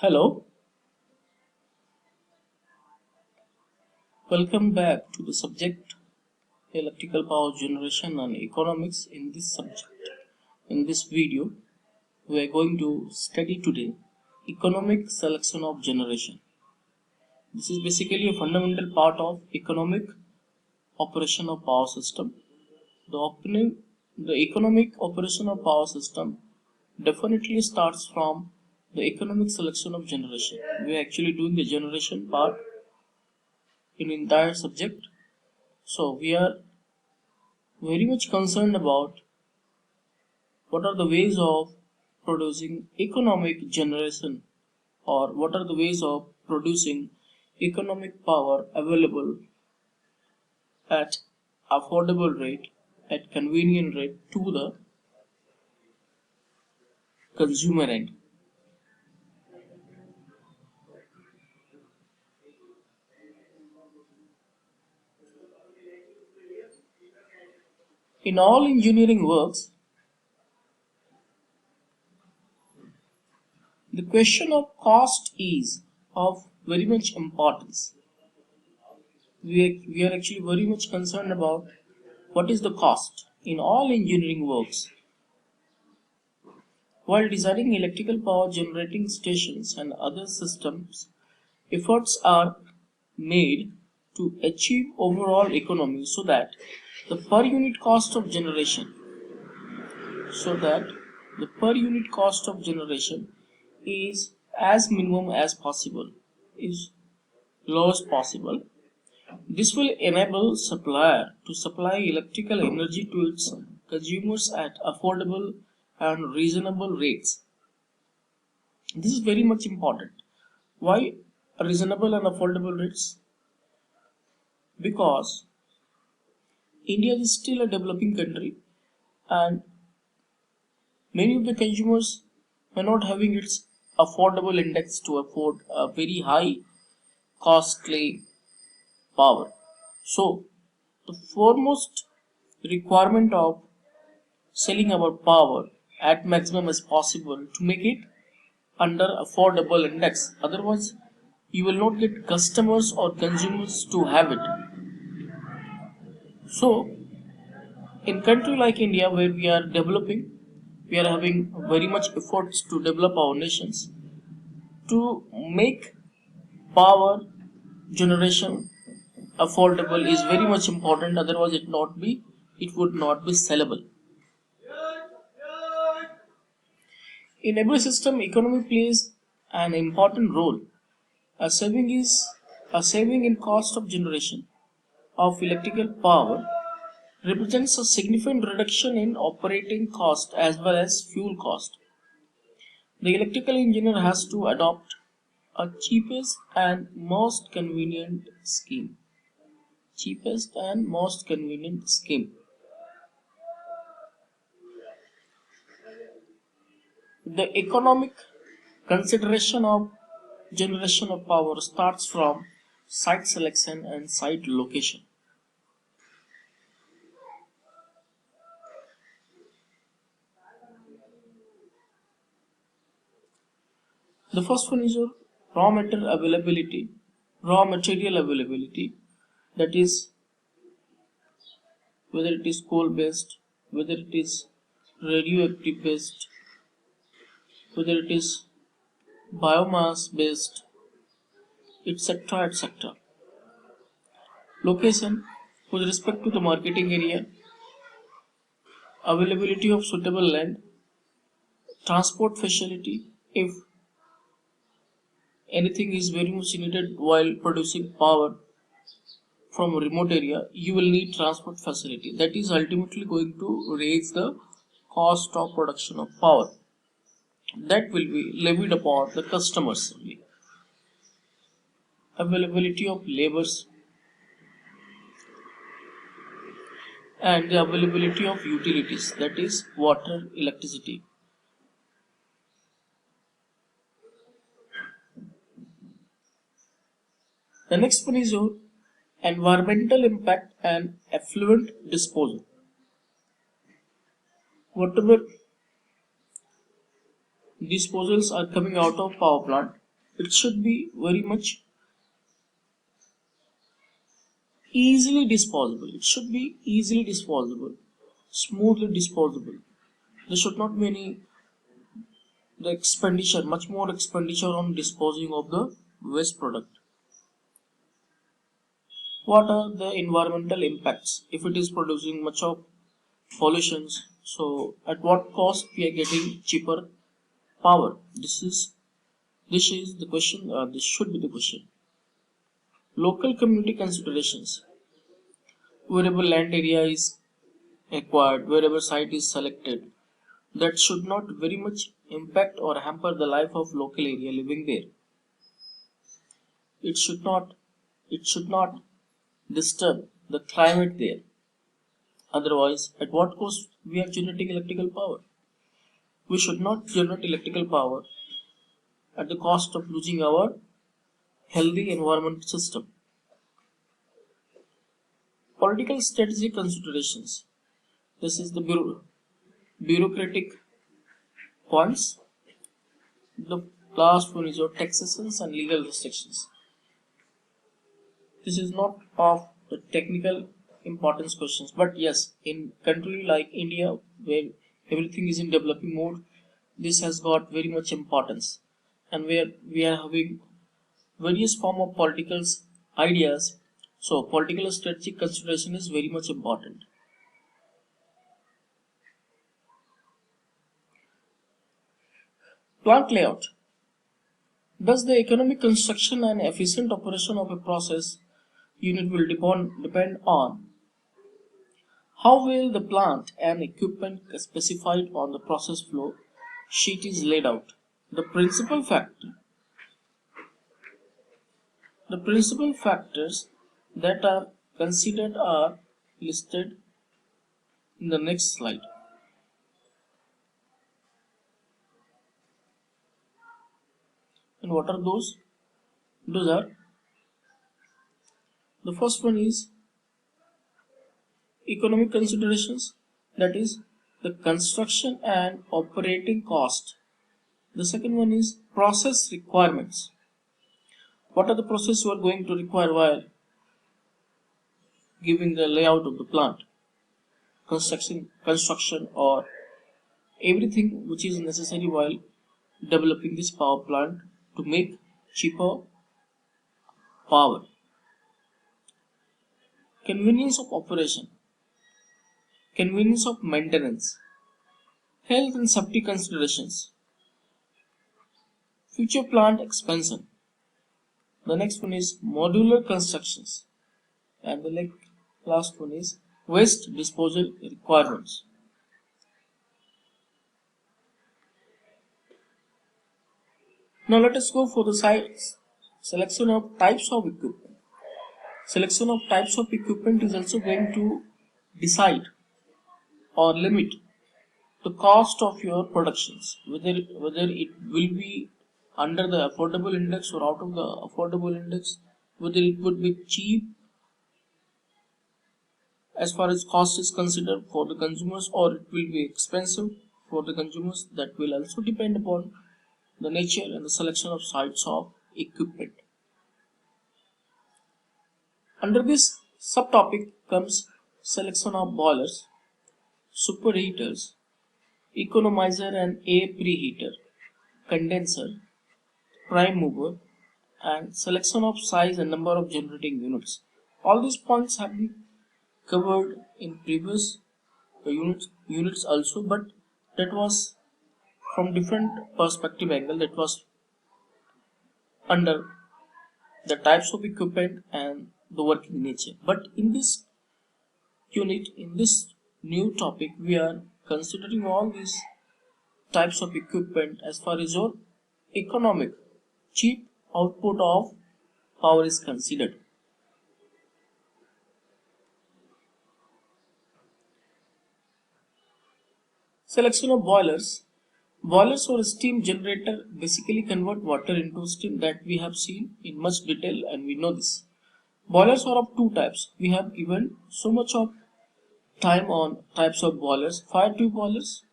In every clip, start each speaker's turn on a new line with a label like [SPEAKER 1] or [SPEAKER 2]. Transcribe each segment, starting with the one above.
[SPEAKER 1] Hello, welcome back to the subject electrical power generation and economics. In this subject, in this video, we are going to study today economic selection of generation. This is basically a fundamental part of economic operation of power system. The economic operation of power system definitely starts from the economic selection of generation. We are actually doing the generation part in entire subject. So we are very much concerned about what are the ways of producing economic generation, or what are the ways of producing economic power available at affordable rate, at convenient rate to the consumer end. In all engineering works, the question of cost is of very much importance. We are actually very much concerned about what is the cost in all engineering works. While designing electrical power generating stations and other systems, efforts are made to achieve overall economy so that the per unit cost of generation is as minimum as possible, is low as possible. This will enable supplier to supply electrical energy to its consumers at affordable and reasonable rates. This is very much important. Why reasonable and affordable rates? Because India is still a developing country and many of the consumers are not having its affordable index to afford a very high costly power. So the foremost requirement of selling our power at maximum as possible to make it under affordable index. Otherwise, you will not get customers or consumers to have it. So, in country like India, where we are developing, we are having very much efforts to develop our nations to make power generation affordable is very much important. Otherwise, it would not be sellable. In every system, economy plays an important role. A saving is a saving in cost of generation of electrical power represents a significant reduction in operating cost as well as fuel cost. The electrical engineer has to adopt a cheapest and most convenient scheme. Cheapest and most convenient scheme. The economic consideration of generation of power starts from site selection and site location. The first one is your raw material availability. That is, whether it is coal based, whether it is radioactive based, whether it is biomass based, etc. etc. Location with respect to the marketing area, availability of suitable land, transport facility. If anything is very much needed while producing power from a remote area, you will need transport facility. That is ultimately going to raise the cost of production of power. That will be levied upon the customers only. Availability of labors and the availability of utilities, that is water, electricity. The next one is your environmental impact and effluent disposal. Whatever disposals are coming out of power plant, It should be very much easily disposable. It should be easily disposable, smoothly disposable. There should not be any the expenditure, much more expenditure on disposing of the waste product. What are the environmental impacts if it is producing much of pollutions? So at what cost we are getting cheaper power? This is the question. This should be the question. Local community considerations. Wherever land area is acquired, wherever site is selected, that should not very much impact or hamper the life of local area living there. It should not. It should not disturb the climate there. Otherwise, at what cost we are generating electrical power? We should not generate electrical power at the cost of losing our healthy environment system. Political strategy considerations. This is the bureaucratic points. The last one is your taxations and legal restrictions. This is not of the technical importance questions, but yes, in country like India where everything is in developing mode, this has got very much importance, and where we are having various form of political ideas. So political strategic consideration is very much important. Plant layout. Thus, the economic construction and efficient operation of a process unit will depend on how well the plant and equipment specified on the process flow sheet is laid out. The principal factors that are considered are listed in the next slide. And what are those? Those are, the first one is economic considerations, that is the construction and operating cost. The second one is process requirements. What are the processes you are going to require while giving the layout of the plant, construction or everything which is necessary while developing this power plant to make cheaper power. Convenience of operation, convenience of maintenance, health and safety considerations, future plant expansion. The next one is modular constructions, and the last one is waste disposal requirements. Now let us go for the selection of types of equipment. Selection of types of equipment is also going to decide or limit the cost of your productions, whether it will be under the affordable index or out of the affordable index, whether it would be cheap as far as cost is considered for the consumers or it will be expensive for the consumers. That will also depend upon the nature and the selection of sites of equipment. Under this subtopic comes selection of boilers, superheaters, economizer and air preheater, condenser, prime mover, and selection of size and number of generating units. All these points have been covered in previous units also, but that was from different perspective angle. That was under the types of equipment and the working nature. But in this unit, in this new topic, we are considering all these types of equipment as far as your economic cheap output of power is considered. Selection of boilers. Boilers or steam generator basically convert water into steam, that we have seen in much detail and we know this. Boilers are of two types. We have given so much of time on types of boilers. Fire tube boilers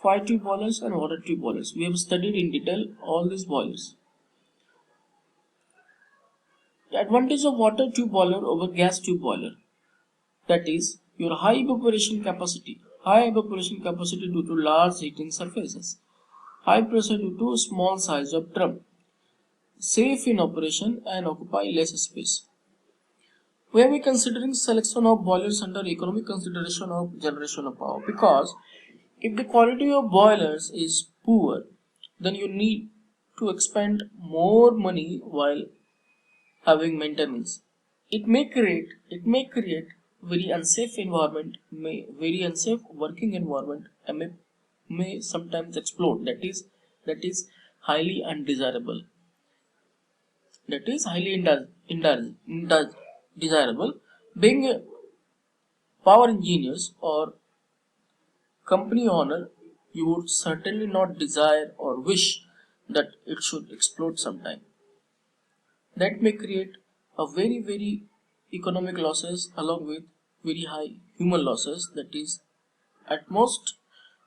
[SPEAKER 1] fire tube boilers and water tube boilers. We have studied in detail all these boilers. The advantage of water tube boiler over gas tube boiler, that is your high evaporation capacity. High evaporation capacity due to large heating surfaces. High pressure due to small size of drum. Safe in operation and occupy less space. We have been considering selection of boilers under economic consideration of generation of power, because if the quality of boilers is poor, then you need to expend more money while having maintenance. It may create very unsafe environment, very unsafe working environment, and may sometimes explode. That is highly undesirable. That is highly desirable. Being a power engineers or company owner, you would certainly not desire or wish that it should explode sometime. That may create a very economic losses along with very high human losses. That is at most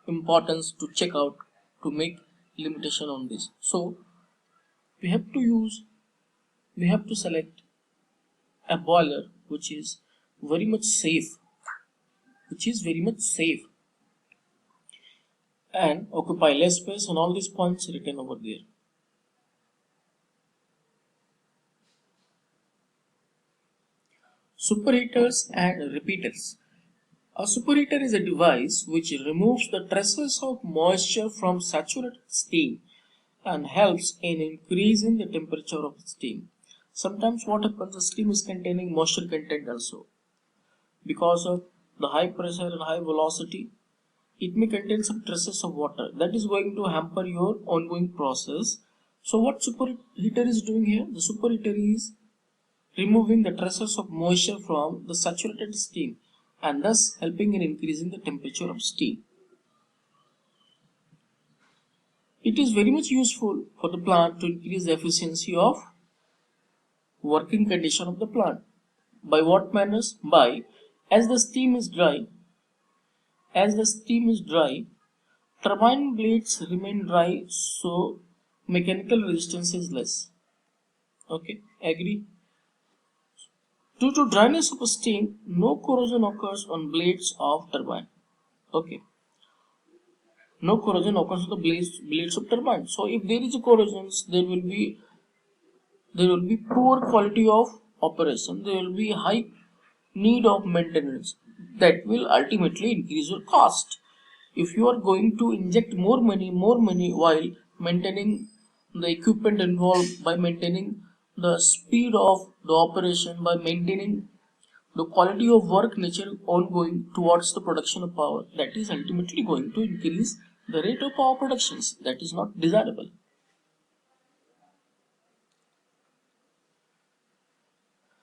[SPEAKER 1] importance to check out to make limitation on this. So we have to select a boiler which is very much safe, and occupy less space, and all these points written over there. Superheaters and repeaters. A superheater is a device which removes the traces of moisture from saturated steam and helps in increasing the temperature of steam. Sometimes what happens, the steam is containing moisture content also. Because of the high pressure and high velocity, it may contain some traces of water. That is going to hamper your ongoing process. So what superheater is doing here? The superheater is removing the traces of moisture from the saturated steam and thus helping in increasing the temperature of steam. It is very much useful for the plant to increase the efficiency of working condition of the plant. By what manners? By, as the steam is dry, turbine blades remain dry, so mechanical resistance is less. Okay, agree? Due to dryness of steam, no corrosion occurs on blades of turbine. Okay, no corrosion occurs on the blades of turbine. So if there is a corrosion, there will be poor quality of operation. There will be high need of maintenance. That will ultimately increase your cost. If you are going to inject more money while maintaining the equipment involved, by maintaining the speed of the operation, by maintaining the quality of work nature ongoing towards the production of power, that is ultimately going to increase the rate of power productions. That is not desirable.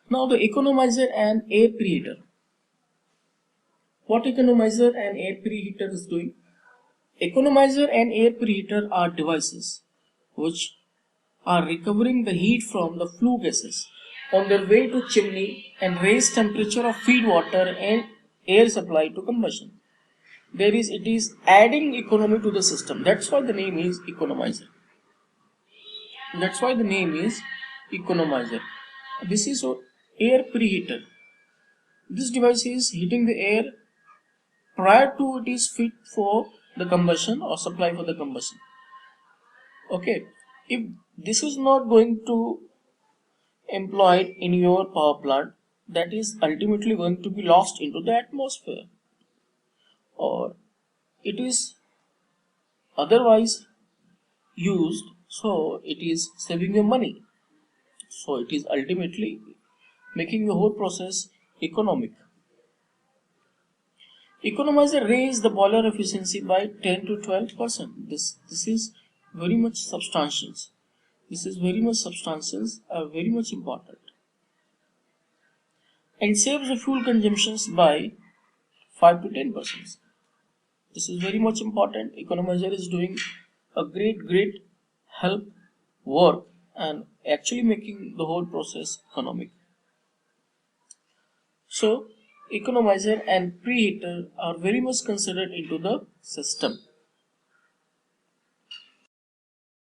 [SPEAKER 1] Now the economizer and air preheater. What economizer and air preheater is doing? Economizer and air preheater are devices which are recovering the heat from the flue gases on their way to chimney and raise temperature of feed water and air supply to combustion. It is adding economy to the system. That's why the name is economizer. This is air preheater. This device is heating the air prior to it is fit for the combustion or supply for the combustion. Okay, if this is not going to employed in your power plant, that is ultimately going to be lost into the atmosphere, or it is otherwise used, so it is saving your money. So it is ultimately making the whole process economic. Economizer raise the boiler efficiency by 10 to 12%. This is very much substantial. Very much important. And saves the fuel consumptions by 5 to 10%. This is very much important. Economizer is doing a great help work and actually making the whole process economic. So economizer and preheater are very much considered into the system.